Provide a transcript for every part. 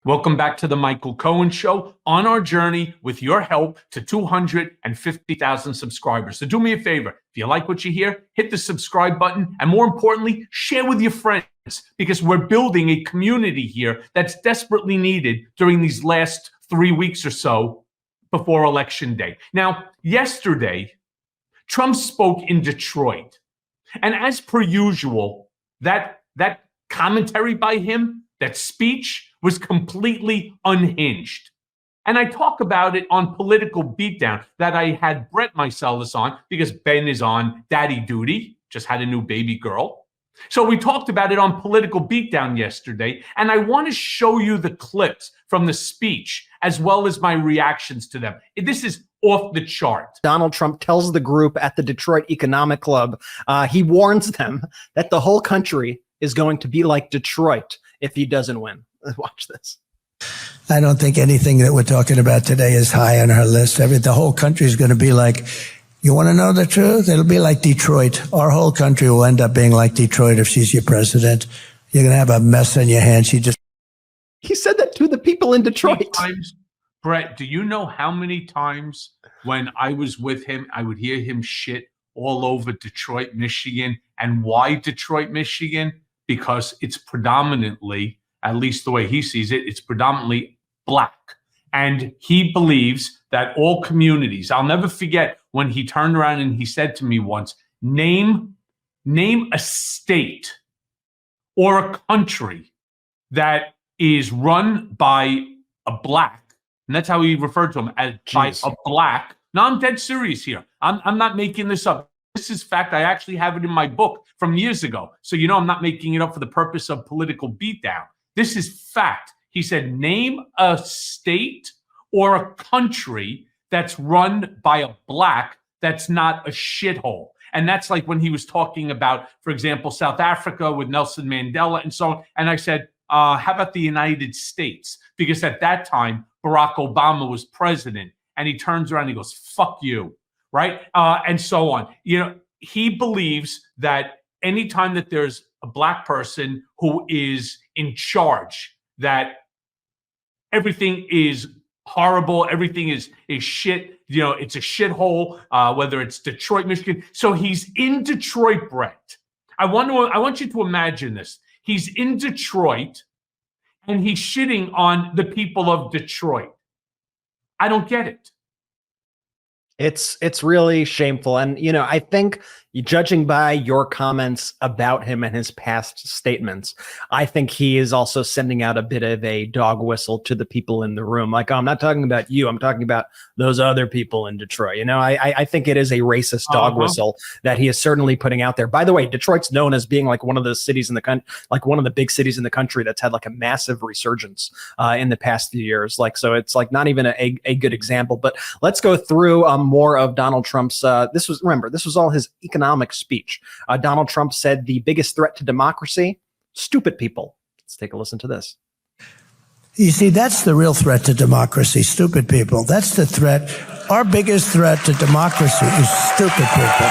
Welcome back to the Michael Cohen Show, on our journey with your help to 250,000 subscribers. So do me a favor. If you like what you hear, hit the subscribe button. And more importantly, share with your friends, because we're building a community here that's desperately needed during these last 3 weeks or so before Election Day. Now, yesterday, Trump spoke in Detroit. And as per usual, that commentary by him, that speech, was completely unhinged. And I talk about it on Political Beatdown that I had Brett Meiselas on because Ben is on daddy duty, just had a new baby girl. So we talked about it on Political Beatdown yesterday, and I want to show you the clips from the speech as well as my reactions to them. This is off the chart. Donald Trump tells the group at the Detroit Economic Club, he warns them that the whole country is going to be like Detroit if he doesn't win. Watch this. I don't think anything that we're talking about today is high on our list. The whole country is going to be like, you want to know the truth? It'll be like Detroit. Our whole country will end up being like Detroit if she's your president. You're going to have a mess on your hands. He said that to the people in Detroit. Brett, do you know how many times when I was with him, I would hear him shit all over Detroit, Michigan? And why Detroit, Michigan? Because it's predominantly, at least the way he sees it, it's predominantly black. And he believes that all communities, I'll never forget when he turned around and he said to me once, name a state or a country that is run by a black, and that's how he referred to him, as by a black. No, I'm dead serious here. I'm not making this up. This is fact. I actually have it in my book from years ago. So you know I'm not making it up for the purpose of Political Beatdown. This is fact. He said, name a state or a country that's run by a black that's not a shithole. And that's like when he was talking about, for example, South Africa with Nelson Mandela and so on. And I said, how about the United States? Because at that time, Barack Obama was president. And he turns around and he goes, fuck you, right? And so on. You know, he believes that anytime that there's a black person who is in charge, that everything is horrible, everything is shit, you know, it's a shithole, whether it's Detroit, Michigan. So he's in Detroit, Brett. I want you to imagine this. He's in Detroit and he's shitting on the people of Detroit. I don't get it. It's really shameful. And, you know, I think judging by your comments about him and his past statements, I think he is also sending out a bit of a dog whistle to the people in the room. Like, oh, I'm not talking about you. I'm talking about those other people in Detroit. You know, I think it is a racist dog whistle that he is certainly putting out there. By the way, Detroit's known as being like one of the cities in the country, like one of the big cities in the country that's had like a massive resurgence in the past few years. Like, so it's like not even a good example. But let's go through more of Donald Trump's. This was all his economic speech. Donald Trump said the biggest threat to democracy, stupid people. Let's take a listen to this. You see, that's the real threat to democracy, stupid people. That's the threat. Our biggest threat to democracy is stupid people.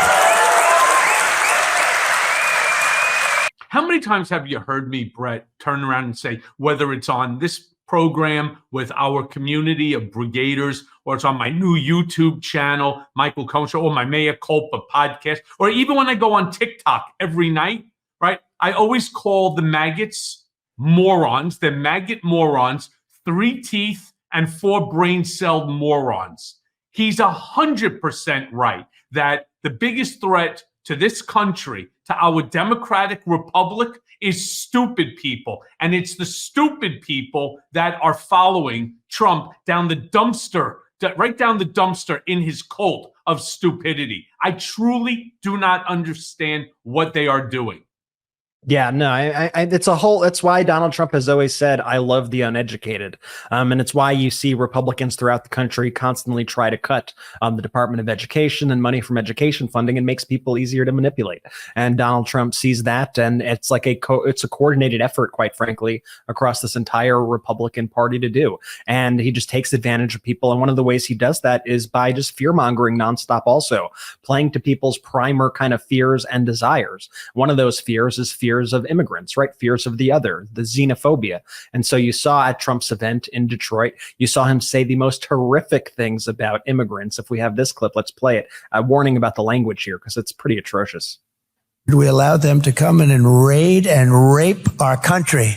How many times have you heard me, Brett, turn around and say, whether it's on this program with our community of brigaders, or it's on my new YouTube channel, Michael Cohen Show, or my Mea Culpa podcast, or even when I go on TikTok every night, right? I always call the maggots morons, the maggot morons, 3 teeth and 4 brain-celled morons. He's 100% right that the biggest threat to this country, to our democratic republic, is stupid people. And it's the stupid people that are following Trump down the dumpster, right down the dumpster in his cult of stupidity. I truly do not understand what they are doing. Yeah, no, that's why Donald Trump has always said, I love the uneducated. And it's why you see Republicans throughout the country constantly try to cut the Department of Education and money from education funding. It makes people easier to manipulate. And Donald Trump sees that. And it's like it's a coordinated effort, quite frankly, across this entire Republican Party to do. And he just takes advantage of people. And one of the ways he does that is by just fear mongering nonstop, also playing to people's primer kind of fears and desires. One of those fears is fear fears of immigrants, right? Fears of the other, the xenophobia. And so you saw at Trump's event in Detroit, you saw him say the most horrific things about immigrants. If we have this clip, let's play it. Warning about the language here, because it's pretty atrocious. We allowed them to come in and raid and rape our country.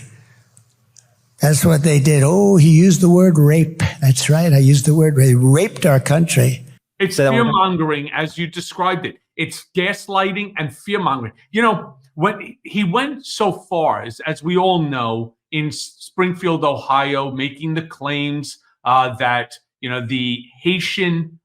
That's what they did. Oh, he used the word rape. That's right. I used the word rape. They raped our country. It's fear-mongering, as you described it. It's gaslighting and fear-mongering. You know, when he went so far, as we all know, in Springfield, Ohio, making the claims that, you know, the Haitian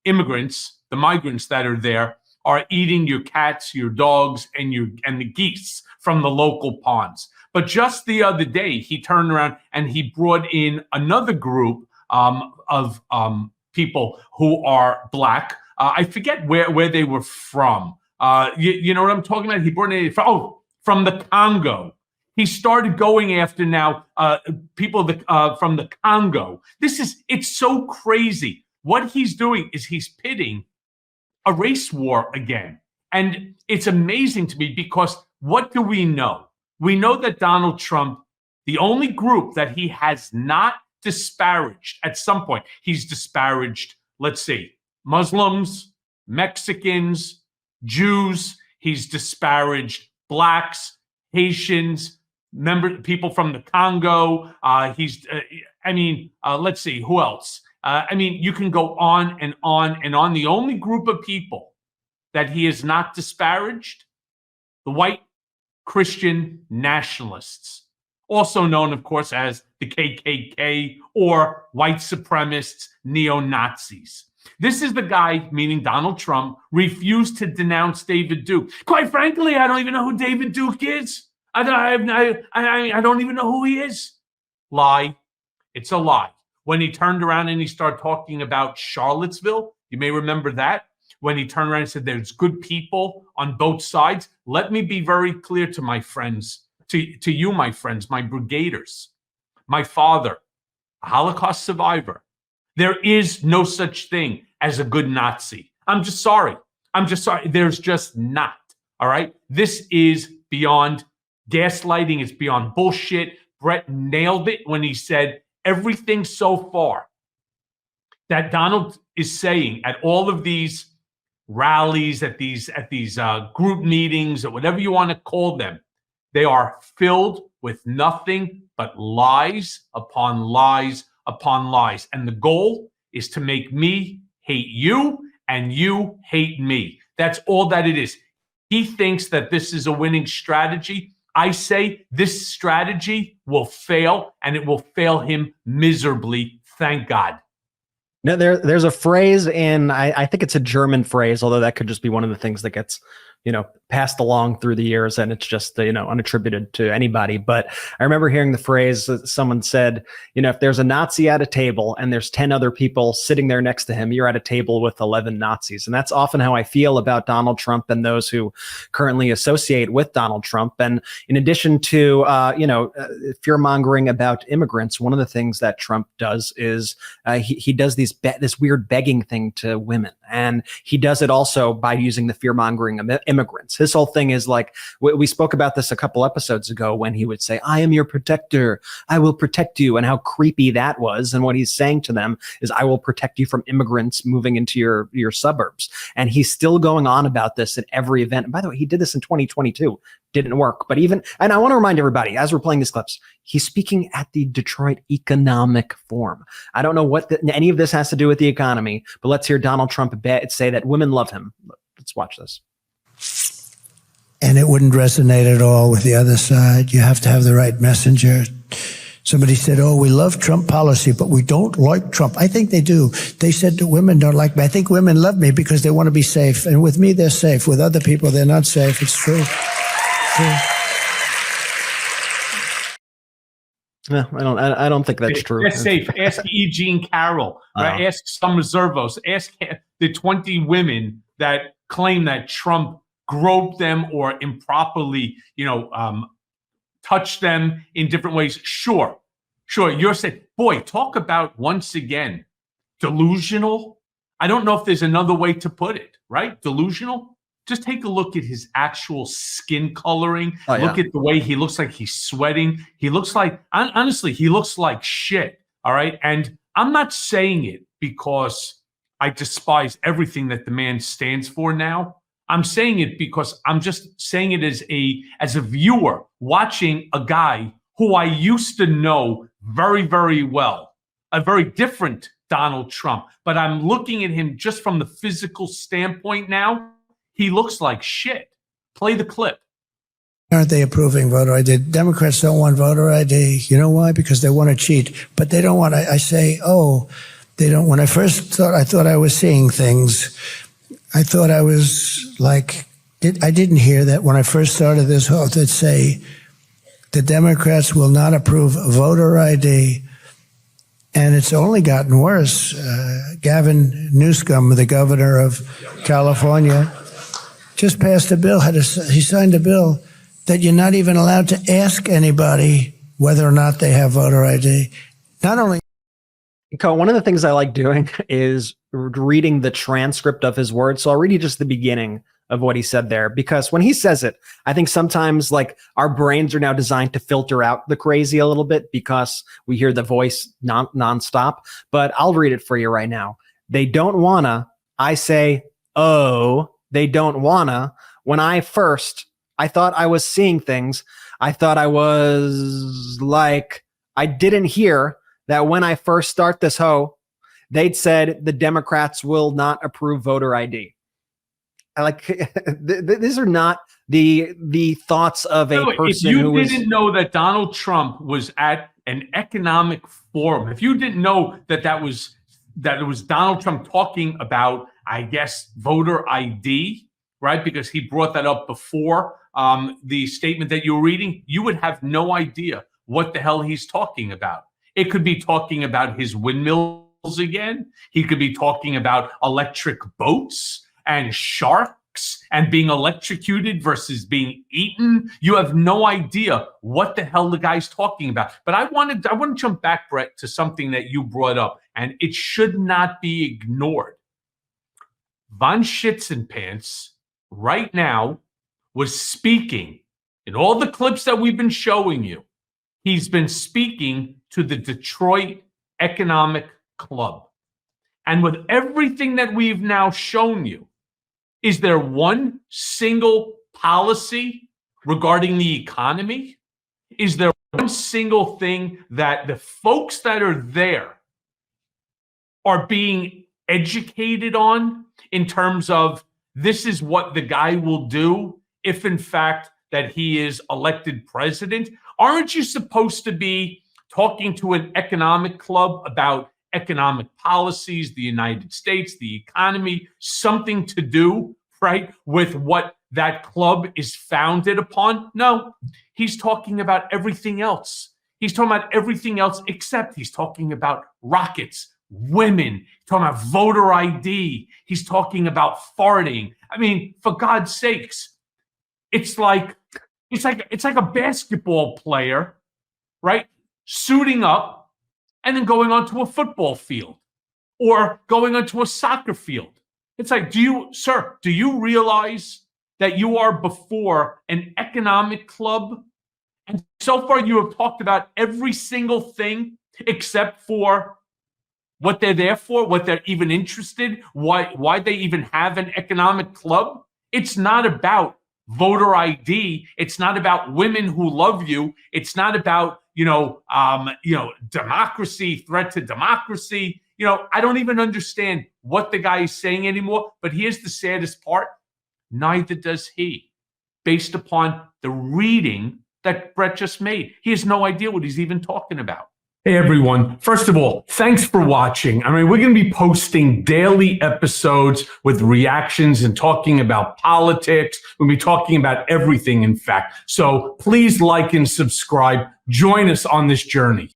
immigrants, the migrants that are there, are eating your cats, your dogs, and the geese from the local ponds. But just the other day, he turned around and he brought in another group of people who are black. I forget where they were from. You know what I'm talking about? He brought in from the Congo. He started going after now people from the Congo. It's so crazy. What he's doing is he's pitting a race war again. And it's amazing to me because what do we know? We know that Donald Trump, the only group that he has not disparaged at some point, he's disparaged, let's see, Muslims, Mexicans, Jews, he's disparaged blacks, Haitians, people from the Congo. Let's see, who else? You can go on and on and on. The only group of people that he has not disparaged, the white Christian nationalists, also known, of course, as the KKK or white supremacists, neo-Nazis. This is the guy, meaning Donald Trump, refused to denounce David Duke. Quite frankly, I don't even know who David Duke is. I don't even know who he is. Lie. It's a lie. When he turned around and he started talking about Charlottesville, you may remember that. When he turned around and said there's good people on both sides. Let me be very clear to my friends, to you, my friends, my brigaders, my father, a Holocaust survivor. There is no such thing as a good Nazi. I'm just sorry. There's just not. All right. This is beyond gaslighting. It's beyond bullshit. Brett nailed it when he said everything so far that Donald is saying at all of these rallies, at these group meetings, or whatever you want to call them, they are filled with nothing but lies upon lies upon lies. And the goal is to make me hate you and you hate me. That's all that it is. He thinks that this is a winning strategy. I say this strategy will fail, and it will fail him miserably. Thank God. No, there's a phrase I think it's a German phrase, although that could just be one of the things that gets, passed along through the years, and it's just, unattributed to anybody. But I remember hearing the phrase that someone said, if there's a Nazi at a table and there's 10 other people sitting there next to him, you're at a table with 11 Nazis. And that's often how I feel about Donald Trump and those who currently associate with Donald Trump. And in addition to, fear-mongering about immigrants, one of the things that Trump does is he does this weird begging thing to women. And he does it also by using the fear-mongering of immigrants. His whole thing is like, we spoke about this a couple episodes ago when he would say, I am your protector. I will protect you. And how creepy that was. And what he's saying to them is, I will protect you from immigrants moving into your suburbs. And he's still going on about this at every event. And by the way, he did this in 2022. Didn't work. But and I want to remind everybody, as we're playing these clips, he's speaking at the Detroit Economic Forum. I don't know what any of this has to do with the economy, but let's hear Donald Trump say that women love him. Let's watch this. And it wouldn't resonate at all with the other side. You have to have the right messenger. Somebody said, oh, we love Trump policy, but we don't like Trump. I think they do. They said that women don't like me. I think women love me because they want to be safe. And with me, they're safe. With other people, they're not safe. It's true. No, I don't think that's true. That's safe. Ask E. Jean Carroll. Right? Ask Summer Zervos. Ask the 20 women that claim that Trump groped them or improperly, touched them in different ways. Sure. You're saying, boy, talk about, once again, delusional. I don't know if there's another way to put it, right? Delusional. just take a look at his actual skin coloring. Oh, yeah. Look at the way he looks like he's sweating. He looks like, honestly, he looks like shit. All right. And I'm not saying it because I despise everything that the man stands for now. I'm saying it because I'm just saying it as a viewer watching a guy who I used to know very, very well, a very different Donald Trump. But I'm looking at him just from the physical standpoint now. He looks like shit. Play the clip. Aren't they approving voter ID? Democrats don't want voter ID. You know why? Because they want to cheat. But they don't want to. I say, oh, they don't. When I first thought, I thought I was seeing things. I thought I was like, I didn't hear that when I first started this whole, that say the Democrats will not approve voter ID. And it's only gotten worse. Gavin Newsom, the governor of California, just passed a bill. He signed a bill that you're not even allowed to ask anybody whether or not they have voter ID. Not only. Cohen, one of the things I like doing is reading the transcript of his words. So I'll read you just the beginning of what he said there, because when he says it, I think sometimes like our brains are now designed to filter out the crazy a little bit because we hear the voice nonstop. But I'll read it for you right now. They don't wanna. I say, oh, they don't wanna. When I thought I was seeing things. I thought I was like, I didn't hear that when I first start this they'd said the Democrats will not approve voter ID. I like these are not the thoughts of a person who was. If you didn't know that Donald Trump was at an economic forum, if you didn't know that it was Donald Trump talking about, I guess, voter ID, right? Because he brought that up before the statement that you were reading, you would have no idea what the hell he's talking about. It could be talking about his windmills again. He could be talking about electric boats and sharks and being electrocuted versus being eaten. You have no idea what the hell the guy's talking about. But I want to jump back, Brett, to something that you brought up, and it should not be ignored. Von Schitzenpants right now was speaking in all the clips that we've been showing you. He's been speaking to the Detroit Economic Club. And with everything that we've now shown you, is there one single policy regarding the economy? Is there one single thing that the folks that are there are being educated on in terms of this is what the guy will do if in fact that he is elected president? Aren't you supposed to be talking to an economic club about economic policies, the United States, the economy, something to do, right, with what that club is founded upon? No, he's talking about everything else. He's talking about everything else except he's talking about rockets, women, he's talking about voter ID. He's talking about farting. I mean, for God's sakes, it's like a basketball player, right, suiting up and then going onto a football field or going onto a soccer field. It's like, do you realize that you are before an economic club? And so far you have talked about every single thing except for what they're there for, what they're even interested, why they even have an economic club. It's not about voter ID. It's not about women who love you. It's not about, democracy, threat to democracy. I don't even understand what the guy is saying anymore. But here's the saddest part. Neither does he, based upon the reading that Brett just made. He has no idea what he's even talking about. Hey, everyone. First of all, thanks for watching. I mean, we're going to be posting daily episodes with reactions and talking about politics. We'll be talking about everything, in fact. So please like and subscribe. Join us on this journey.